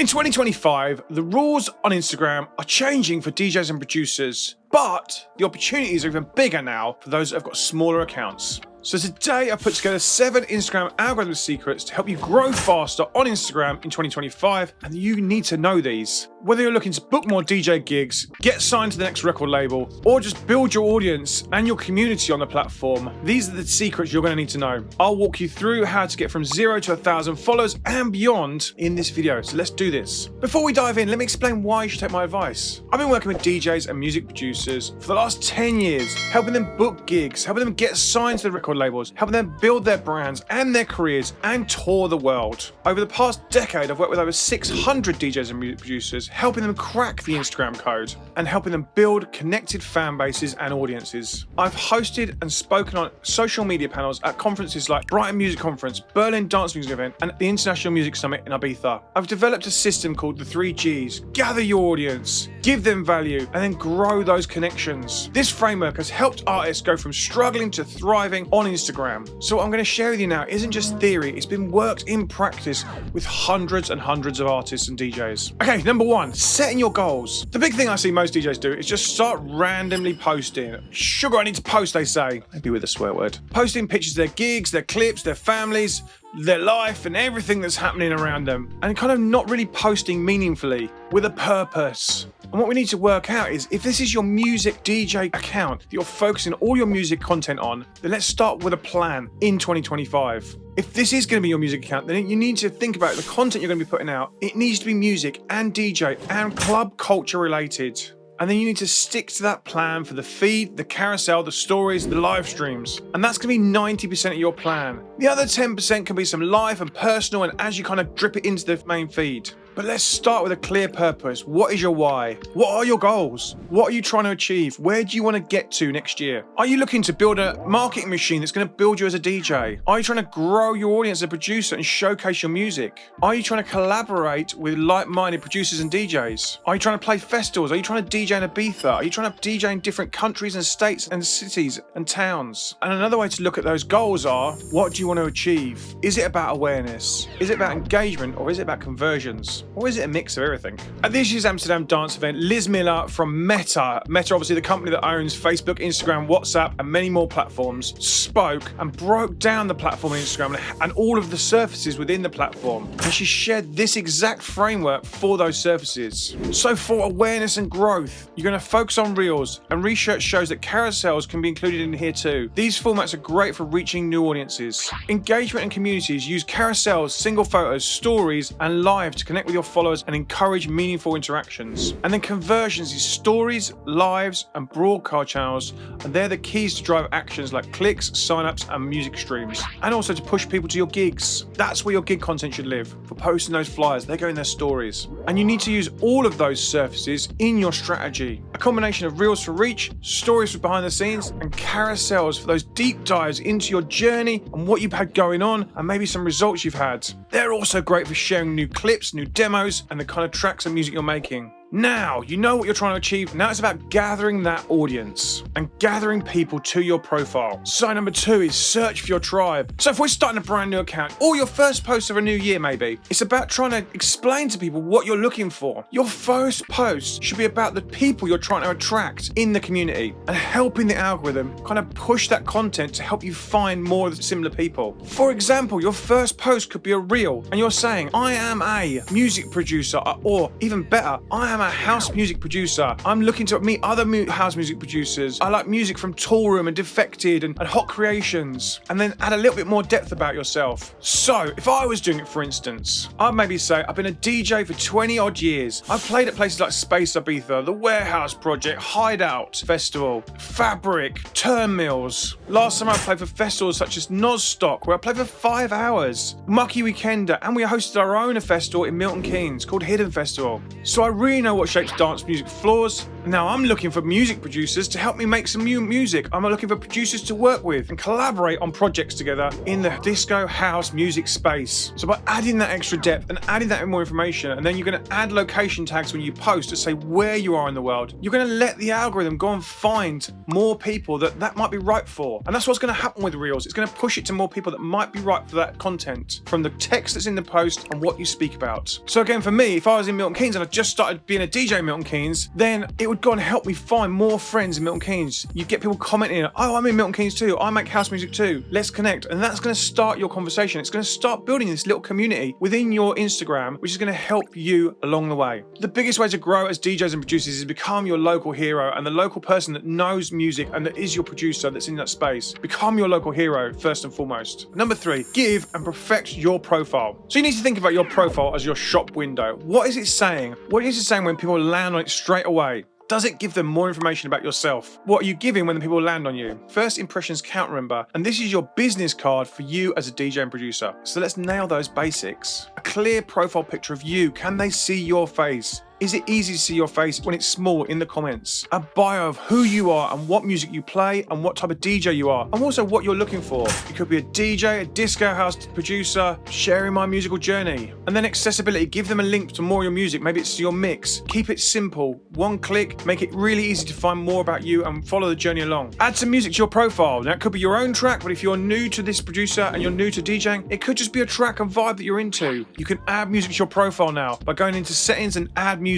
In 2025, the rules on Instagram are changing for DJs and producers, but the opportunities are even bigger now for those that have got smaller accounts. So today I put together 7 Instagram algorithm secrets to help you grow faster on Instagram in 2025, and you need to know these. Whether you're looking to book more DJ gigs, get signed to the next record label, or just build your audience and your community on the platform, these are the secrets you're going to need to know. I'll walk you through how to get from 0 to 1,000 followers and beyond in this video, so let's do this. Before we dive in, let me explain why you should take my advice. I've been working with DJs and music producers for the last 10 years, helping them book gigs, helping them get signed to the record labels, helping them build their brands and their careers and tour the world. Over the past decade, I've worked with over 600 DJs and music producers, helping them crack the Instagram code and helping them build connected fan bases and audiences. I've hosted and spoken on social media panels at conferences like Brighton Music Conference, Berlin Dance Music Event, and the International Music Summit in Ibiza. I've developed a system called the 3 Gs. Gather your audience, give them value, and then grow those connections. This framework has helped artists go from struggling to thriving on Instagram. So what I'm going to share with you now isn't just theory, it's been worked in practice with hundreds and hundreds of artists and DJs. Okay, number 1, setting your goals. The big thing I see most DJs do is just start randomly posting. Sugar, I need to post, they say. Maybe with a swear word. Posting pictures of their gigs, their clips, their families, their life and everything that's happening around them, and kind of not really posting meaningfully with a purpose. And what we need to work out is, if this is your music DJ account that you're focusing all your music content on, then let's start with a plan in 2025. If this is going to be your music account, then you need to think about the content you're going to be putting out. It needs to be music and DJ and club culture related. And then you need to stick to that plan for the feed, the carousel, the stories, the live streams. And that's going to be 90% of your plan. The other 10% can be some live and personal, and as you kind of drip it into the main feed. But let's start with a clear purpose. What is your why? What are your goals? What are you trying to achieve? Where do you want to get to next year? Are you looking to build a marketing machine that's going to build you as a DJ? Are you trying to grow your audience as a producer and showcase your music? Are you trying to collaborate with like-minded producers and DJs? Are you trying to play festivals? Are you trying to DJ in Ibiza? Are you trying to DJ in different countries and states and cities and towns? And another way to look at those goals are, what do you want to achieve? Is it about awareness? Is it about engagement, or is it about conversions? Or is it a mix of everything? At this year's Amsterdam dance event, Liz Miller from Meta, obviously the company that owns Facebook, Instagram, WhatsApp, and many more platforms, spoke and broke down the platform on Instagram and all of the surfaces within the platform. And she shared this exact framework for those surfaces. So for awareness and growth, you're going to focus on Reels, and research shows that carousels can be included in here too. These formats are great for reaching new audiences. Engagement and communities use carousels, single photos, stories, and live to connect with your followers and encourage meaningful interactions. And then conversions is stories, lives, and broadcast channels, and they're the keys to drive actions like clicks, signups, and music streams. And also to push people to your gigs. That's where your gig content should live. For posting those flyers, they go in their stories. And you need to use all of those surfaces in your strategy. A combination of Reels for reach, stories for behind the scenes, and carousels for those deep dives into your journey and what you've had going on, and maybe some results you've had. They're also great for sharing new clips, new demos, and the kind of tracks and music you're making. Now, you know what you're trying to achieve. Now it's about gathering that audience and gathering people to your profile. So number 2 is search for your tribe. So if we're starting a brand new account, or your first post of a new year maybe, it's about trying to explain to people what you're looking for. Your first post should be about the people you're trying to attract in the community, and helping the algorithm kind of push that content to help you find more of the similar people. For example, your first post could be a reel, and you're saying, I am a music producer, or even better, I am a house music producer. I'm looking to meet other house music producers. I like music from Toolroom and Defected and Hot Creations. And then add a little bit more depth about yourself. So if I was doing it, for instance, I'd maybe say I've been a DJ for 20 odd years. I've played at places like Space Ibiza, The Warehouse Project, Hideout Festival, Fabric, Turnmills. Last time I played for festivals such as Nozstock, where I played for 5 hours, Mucky Weekender, and we hosted our own festival in Milton Keynes called Hidden Festival. So I really know what shapes dance music floors, Now I'm looking for music producers to help me make some new music. I'm looking for producers to work with and collaborate on projects together in the disco house music space. So by adding that extra depth and adding that more information, and then you're going to add location tags when you post to say where you are in the world, you're going to let the algorithm go and find more people that might be right for. And that's what's going to happen with Reels. It's going to push it to more people that might be right for that content from the text that's in the post and what you speak about. So again, for me, if I was in Milton Keynes and I just started being a DJ in Milton Keynes, then it would go and help me find more friends in Milton Keynes. You get people commenting, oh, I'm in Milton Keynes too. I make house music too. Let's connect. And that's going to start your conversation. It's going to start building this little community within your Instagram, which is going to help you along the way. The biggest way to grow as DJs and producers is become your local hero and the local person that knows music and that is your producer that's in that space. Become your local hero first and foremost. Number 3, give and perfect your profile. So you need to think about your profile as your shop window. What is it saying? What is it saying when people land on it straight away? Does it give them more information about yourself? What are you giving when the people land on you? First impressions count, remember, and this is your business card for you as a DJ and producer. So let's nail those basics. A clear profile picture of you. Can they see your face? Is it easy to see your face when it's small in the comments? A bio of who you are and what music you play and what type of DJ you are, and also what you're looking for. You could be a DJ, a disco house producer, sharing my musical journey. And then accessibility, give them a link to more of your music. Maybe it's your mix. Keep it simple. One click, make it really easy to find more about you and follow the journey along. Add some music to your profile. Now it could be your own track, but if you're new to this producer and you're new to DJing, it could just be a track and vibe that you're into. You can add music to your profile now by going into settings and add music.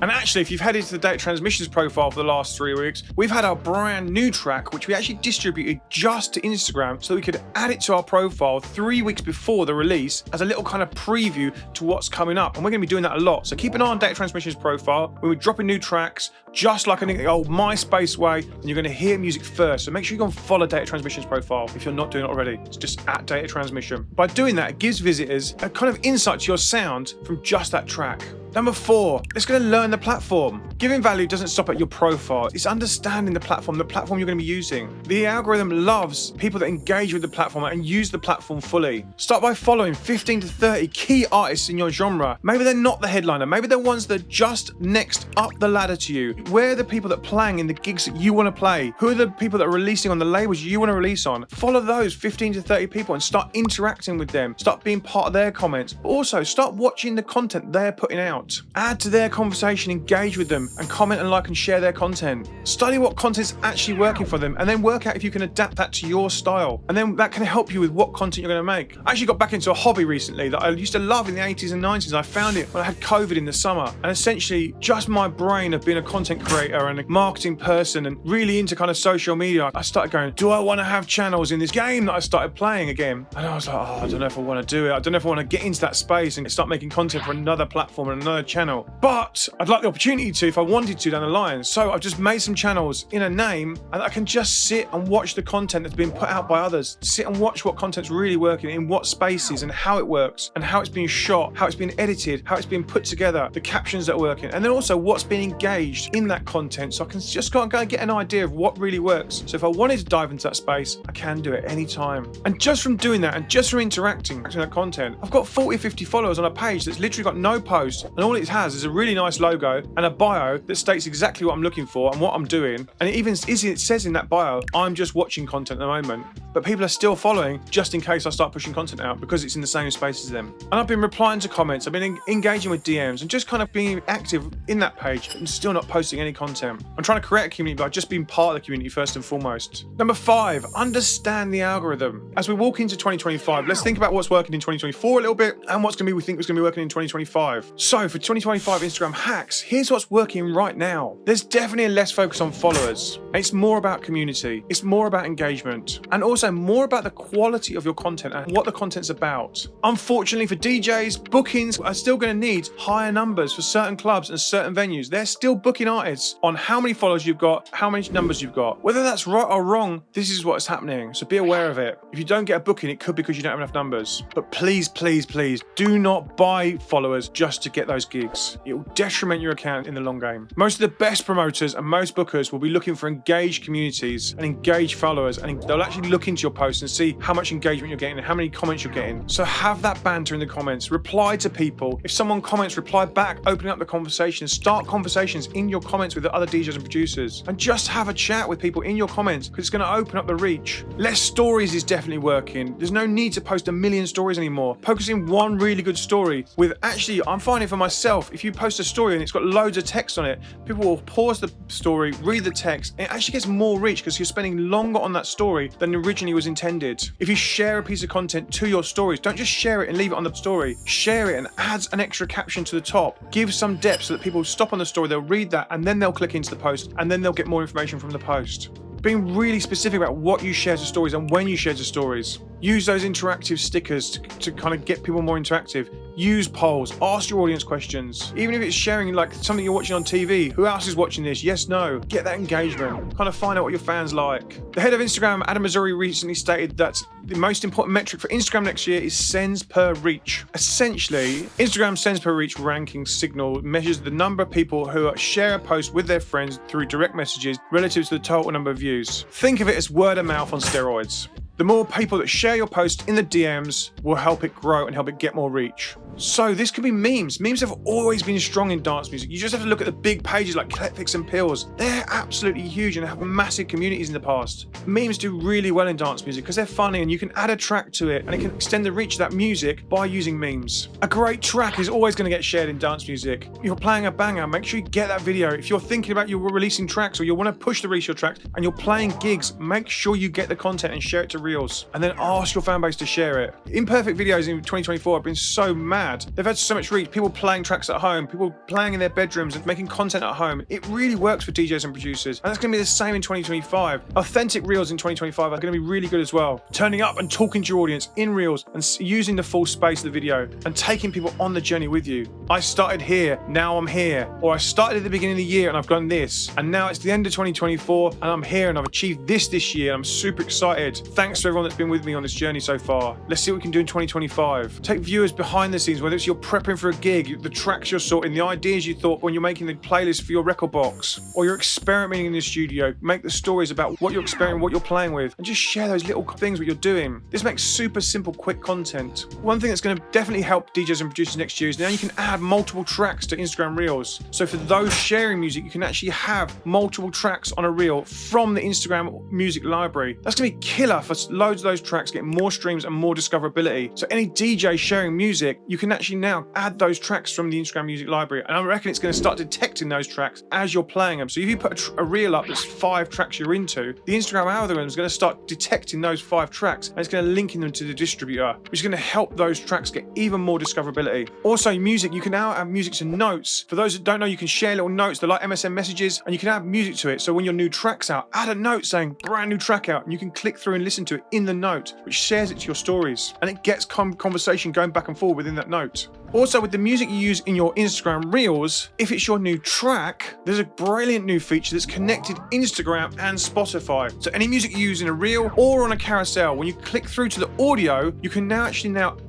And actually, if you've headed to the Data Transmissions profile for the last 3 weeks, we've had our brand new track, which we actually distributed just to Instagram so we could add it to our profile 3 weeks before the release as a little kind of preview to what's coming up. And we're going to be doing that a lot. So keep an eye on Data Transmissions profile when we're dropping new tracks, just like an old MySpace way, and you're going to hear music first. So make sure you go and follow Data Transmissions profile if you're not doing it already. It's just at Data Transmission. By doing that, it gives visitors a kind of insight to your sound from just that track. Number 4, it's going to learn the platform. Giving value doesn't stop at your profile. It's understanding the platform you're going to be using. The algorithm loves people that engage with the platform and use the platform fully. Start by following 15 to 30 key artists in your genre. Maybe they're not the headliner. Maybe they're ones that are just next up the ladder to you. Where are the people that are playing in the gigs that you want to play? Who are the people that are releasing on the labels you want to release on? Follow those 15 to 30 people and start interacting with them. Start being part of their comments. But also start watching the content they're putting out. Add to their conversation, engage with them, and comment and like and share their content. Study what content's actually working for them, and then work out if you can adapt that to your style. And then that can help you with what content you're going to make. I actually got back into a hobby recently that I used to love in the 80s and 90s. I found it when I had COVID in the summer. And essentially, just my brain of being a content creator and a marketing person and really into kind of social media, I started going, do I want to have channels in this game that I started playing again? And I was like, oh, I don't know if I want to do it. I don't know if I want to get into that space and start making content for another platform and another channel. But I'd like the opportunity to if I wanted to down the line. So I've just made some channels in a name and I can just sit and watch the content that's been put out by others. Sit and watch what content's really working, in what spaces and how it works and how it's being shot, how it's been edited, how it's been put together, the captions that are working, and then also what's being engaged in that content. So I can just go and get an idea of what really works. So if I wanted to dive into that space, I can do it anytime. And just from doing that and just from interacting with that content, I've got 40 or 50 followers on a page that's literally got no post, and all it has is a really nice logo and a bio that states exactly what I'm looking for and what I'm doing. And it says in that bio, I'm just watching content at the moment, but people are still following just in case I start pushing content out because it's in the same space as them. And I've been replying to comments, I've been engaging with DMs and just kind of being active in that page and still not posting any content. I'm trying to create a community, but I've just been part of the community first and foremost. Number 5, understand the algorithm. As we walk into 2025, let's think about what's working in 2024 a little bit and we think is going to be working in 2025. So for 2025 Instagram hacks, here's what's working right now. There's definitely less focus on followers. It's more about community. It's more about engagement, and also more about the quality of your content and what the content's about. Unfortunately for DJs, bookings are still going to need higher numbers for certain clubs and certain venues. They're still booking artists on how many followers you've got, how many numbers you've got. Whether that's right or wrong, this is what's happening. So be aware of it. If you don't get a booking, it could be because you don't have enough numbers. But please, please, please do not buy followers just to get those those gigs. It will detriment your account in the long game. Most of the best promoters and most bookers will be looking for engaged communities and engaged followers, and they'll actually look into your posts and see how much engagement you're getting and how many comments you're getting. So have that banter in the comments, reply to people. If someone comments, reply back, opening up the conversation, start conversations in your comments with the other DJs and producers, and just have a chat with people in your comments, because it's going to open up the reach. Less stories is definitely working. There's no need to post a million stories anymore. Focusing one really good story with, actually, I'm finding for myself, if you post a story and it's got loads of text on it, people will pause the story, read the text, and it actually gets more reach because you're spending longer on that story than originally was intended. If you share a piece of content to your stories, don't just share it and leave it on the story. Share it and add an extra caption to the top. Give some depth so that people stop on the story, they'll read that, and then they'll click into the post, and then they'll get more information from the post. Being really specific about what you share to stories and when you share to stories. Use those interactive stickers to kind of get people more interactive. Use polls, ask your audience questions. Even if it's sharing like something you're watching on TV, who else is watching this? Yes, no. Get that engagement. Kind of find out what your fans like. The head of Instagram, Adam Mosseri, recently stated that the most important metric for Instagram next year is sends per reach. Essentially, Instagram sends per reach ranking signal measures the number of people who share a post with their friends through direct messages relative to the total number of views. Think of it as word of mouth on steroids. The more people that share your post in the DMs will help it grow and help it get more reach. So this could be memes. Memes have always been strong in dance music. You just have to look at the big pages like Cletfix and Pills. They're absolutely huge and have massive communities in the past. Memes do really well in dance music because they're funny and you can add a track to it and it can extend the reach of that music by using memes. A great track is always going to get shared in dance music. You're playing a banger, make sure you get that video. If you're thinking about you're releasing tracks or you want to push the reach of your tracks and you're playing gigs, make sure you get the content and share it to Reels. And then ask your fan base to share it. Imperfect videos in 2024 have been so mad. They've had so much reach. People playing tracks at home, people playing in their bedrooms and making content at home. It really works for DJs and producers. And that's going to be the same in 2025. Authentic Reels in 2025 are going to be really good as well. Turning up and talking to your audience in Reels and using the full space of the video and taking people on the journey with you. I started here, now I'm here. Or I started at the beginning of the year and I've done this. And now it's the end of 2024 and I'm here and I've achieved this year. I'm super excited. Thanks to everyone that's been with me on this journey so far. Let's see what we can do in 2025. Take viewers behind the scenes, whether it's you're prepping for a gig, the tracks you're sorting, the ideas you thought when you're making the playlist for your record box, or you're experimenting in the studio. Make the stories about what you're experimenting, what you're playing with, and just share those little things what you're doing. This makes super simple, quick content. One thing that's going to definitely help DJs and producers next year is now you can add multiple tracks to Instagram Reels. So for those sharing music, you can actually have multiple tracks on a reel from the Instagram music library. That's going to be killer for loads of those tracks, getting more streams and more discoverability. So any DJ sharing music, you can actually now add those tracks from the Instagram music library. And I reckon it's going to start detecting those tracks as you're playing them. So if you put a reel up that's 5 tracks you're into, the Instagram algorithm is going to start detecting those 5 tracks and it's going to link them to the distributor, which is going to help those tracks get even more discoverability. Also music, you can now add music to notes. For those that don't know, you can share little notes. They're like MSN messages and you can add music to it. So when your new track's out, add a note saying brand new track out and you can click through and listen to it in the note, which shares it to your stories and it gets conversation going back and forth within that note. Also, with the music you use in your Instagram Reels, if it's your new track, there's a brilliant new feature that's connected Instagram and Spotify. So any music you use in a reel or on a carousel, when you click through to the audio, you can now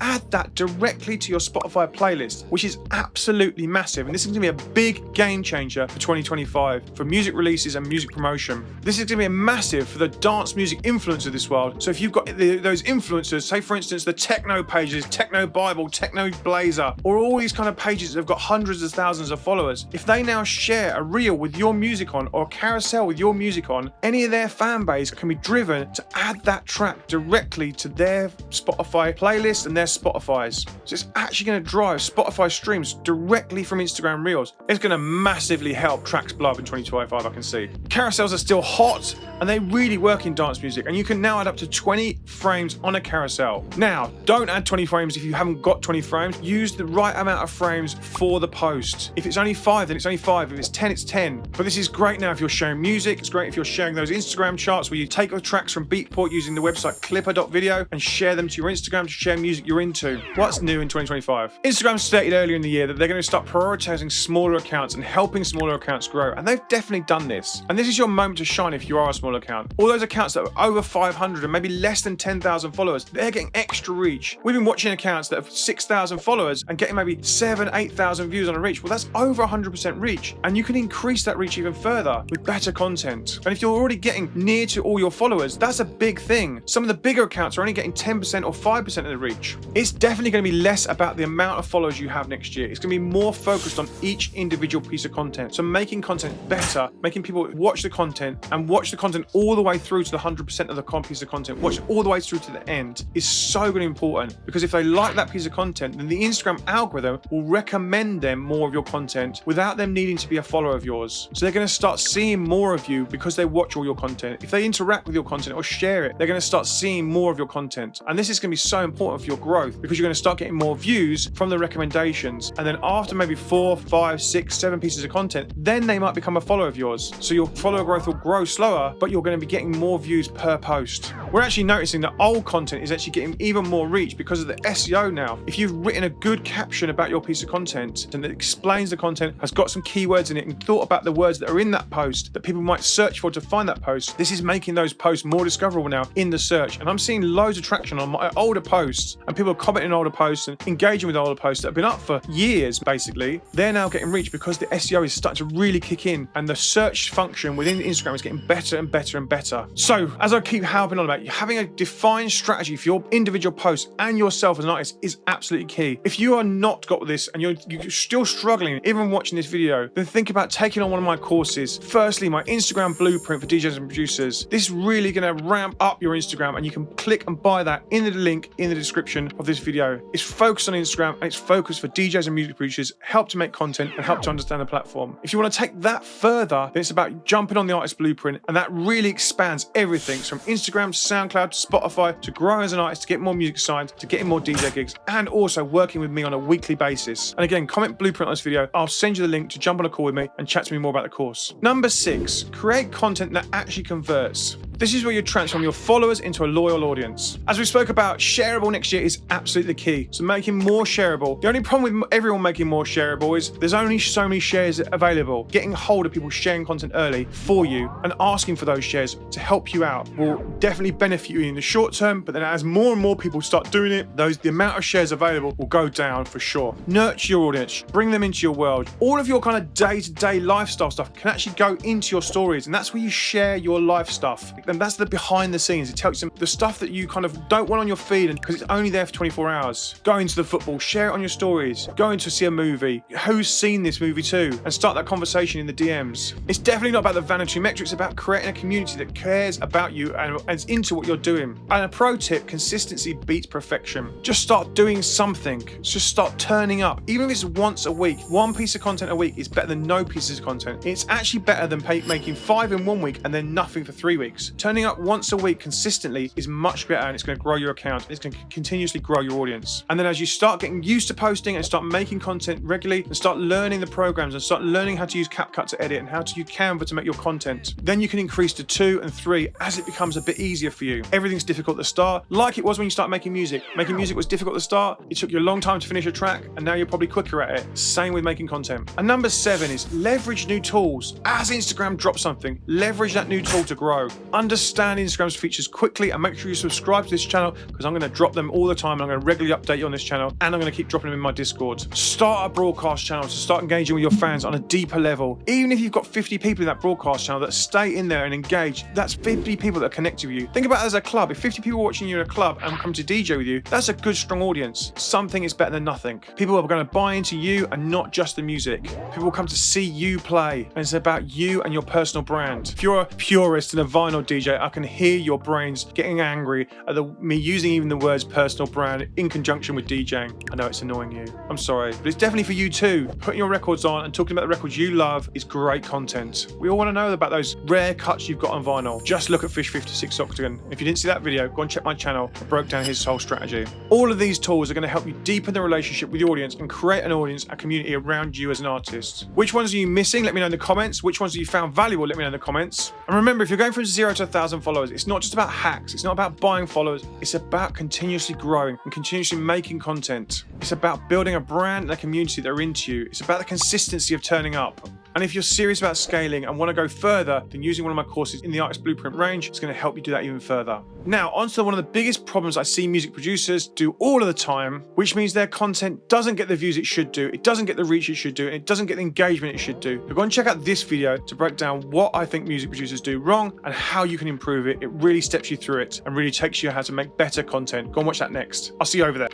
add that directly to your Spotify playlist, which is absolutely massive. And this is going to be a big game changer for 2025 for music releases and music promotion. This is going to be a massive for the dance music influencers of this world. So if you've got those influencers, say for instance the techno pages, Techno Bible, Techno Blazer, or all these kind of pages that have got hundreds of thousands of followers, if they now share a reel with your music on or a carousel with your music on, any of their fan base can be driven to add that track directly to their Spotify playlist and their Spotify's. So it's actually going to drive Spotify streams directly from Instagram Reels. It's going to massively help tracks blow up in 2025, I can see. Carousels are still hot and they really work in dance music, and you can now add up to 20 frames on a carousel. Now, don't add 20 frames if you haven't got 20 frames. Use the right amount of frames for the post. If it's only 5, then it's only 5. If it's 10, it's 10. But this is great now if you're sharing music. It's great if you're sharing those Instagram charts where you take the tracks from Beatport using the website clipper.video and share them to your Instagram to share music you're into. What's new in 2025? Instagram stated earlier in the year that they're going to start prioritizing smaller accounts and helping smaller accounts grow. And they've definitely done this. And this is your moment to shine if you are a small account. All those accounts that are over 500 10,000, maybe less than 10,000 followers, they're getting extra reach. We've been watching accounts that have 6,000 followers and getting maybe 7,000, 8,000 views on a reach. Well, that's over 100% reach. And you can increase that reach even further with better content. And if you're already getting near to all your followers, that's a big thing. Some of the bigger accounts are only getting 10% or 5% of the reach. It's definitely going to be less about the amount of followers you have next year. It's going to be more focused on each individual piece of content. So making content better, making people watch the content and watch the content all the way through to the 100% of the piece of content, watch it all the way through to the end is so good important, because if they like that piece of content, then the Instagram algorithm will recommend them more of your content without them needing to be a follower of yours. So they're going to start seeing more of you because they watch all your content. If they interact with your content or share it, they're going to start seeing more of your content. And this is going to be so important for your growth, because you're going to start getting more views from the recommendations. And then after maybe 4, 5, 6, 7 pieces of content, then they might become a follower of yours. So your follower growth will grow slower, but you're going to be getting more views per post. We're actually noticing that old content is actually getting even more reach because of the SEO now. If you've written a good caption about your piece of content and it explains the content, has got some keywords in it, and thought about the words that are in that post that people might search for to find that post, this is making those posts more discoverable now in the search. And I'm seeing loads of traction on my older posts, and people are commenting on older posts and engaging with older posts that have been up for years, basically. They're now getting reach because the SEO is starting to really kick in, and the search function within Instagram is getting better and better and better. So, as I keep harping on about, having a defined strategy for your individual posts and yourself as an artist is absolutely key. If you are not got this and you're still struggling, even watching this video, then think about taking on one of my courses. Firstly, my Instagram blueprint for DJs and producers. This is really going to ramp up your Instagram, and you can click and buy that in the link in the description of this video. It's focused on Instagram, and it's focused for DJs and music producers, help to make content and help to understand the platform. If you want to take that further, then it's about jumping on the artist blueprint, and that really expands everything from Instagram to SoundCloud to Spotify, to growing as an artist, to get more music signed, to getting more DJ gigs, and also working with me on a weekly basis. And again, comment blueprint on this video. I'll send you the link to jump on a call with me and chat to me more about the course. Number 6, create content that actually converts. This is where you transform your followers into a loyal audience. As we spoke about, shareable next year is absolutely key. So making more shareable. The only problem with everyone making more shareable is there's only so many shares available. Getting hold of people sharing content early for you and asking for those shares to help you out will definitely benefit you in the short term, but then as more and more people start doing it, the amount of shares available will go down for sure. Nurture your audience, bring them into your world. All of your kind of day-to-day lifestyle stuff can actually go into your stories, and that's where you share your life stuff. And that's the behind the scenes. It tells them the stuff that you kind of don't want on your feed, and because it's only there for 24 hours. Go into the football, share it on your stories. Go into see a movie. Who's seen this movie too? And start that conversation in the DMs. It's definitely not about the vanity metrics. It's about creating a community that cares about you and is into what you're doing. And a pro tip, consistency beats perfection. Just start doing something. Just start turning up. Even if it's once a week, one piece of content a week is better than no pieces of content. It's actually better than making 5 in 1 week and then nothing for 3 weeks. Turning up once a week consistently is much better, and it's going to grow your account. It's going to continuously grow your audience. And then as you start getting used to posting and start making content regularly and start learning the programs and start learning how to use CapCut to edit and how to use Canva to make your content, then you can increase to 2 and 3 as it becomes a bit easier for you. Everything's difficult at the start, like it was when you start making music. Making music was difficult at the start. It took you a long time to finish a track, and now you're probably quicker at it. Same with making content. And number 7 is leverage new tools. As Instagram drops something, leverage that new tool to grow. Understand Instagram's features quickly, and make sure you subscribe to this channel, because I'm going to drop them all the time, and I'm going to regularly update you on this channel, and I'm going to keep dropping them in my Discord. Start a broadcast channel to start engaging with your fans on a deeper level. Even if you've got 50 people in that broadcast channel that stay in there and engage, that's 50 people that are connected with you. Think about it as a club. If 50 people watching you in a club and come to DJ with you, that's a good strong audience. Something is better than nothing. People are going to buy into you and not just the music. People will come to see you play, and it's about you and your personal brand. If you're a purist and a vinyl DJ, I can hear your brains getting angry at me using even the words personal brand in conjunction with DJing. I know it's annoying you. I'm sorry, but it's definitely for you too. Putting your records on and talking about the records you love is great content. We all want to know about those rare cuts you've got on vinyl. Just look at Fish 56 Octagon. If you didn't see that video, go and check my channel. I broke down his whole strategy. All of these tools are going to help you deepen the relationship with your audience and create an audience, a community around you as an artist. Which ones are you missing? Let me know in the comments. Which ones have you found valuable? Let me know in the comments. And remember, if you're going from 0 to to 1,000 followers. It's not just about hacks. It's not about buying followers. It's about continuously growing and continuously making content. It's about building a brand and a community that are into you. It's about the consistency of turning up. And if you're serious about scaling and want to go further, then using one of my courses in the Artist Blueprint range is going to help you do that even further. Now, onto one of the biggest problems I see music producers do all of the time, which means their content doesn't get the views it should do, it doesn't get the reach it should do, and it doesn't get the engagement it should do. So go and check out this video to break down what I think music producers do wrong and how you can improve it. It really steps you through it and really takes you how to make better content. Go and watch that next. I'll see you over there.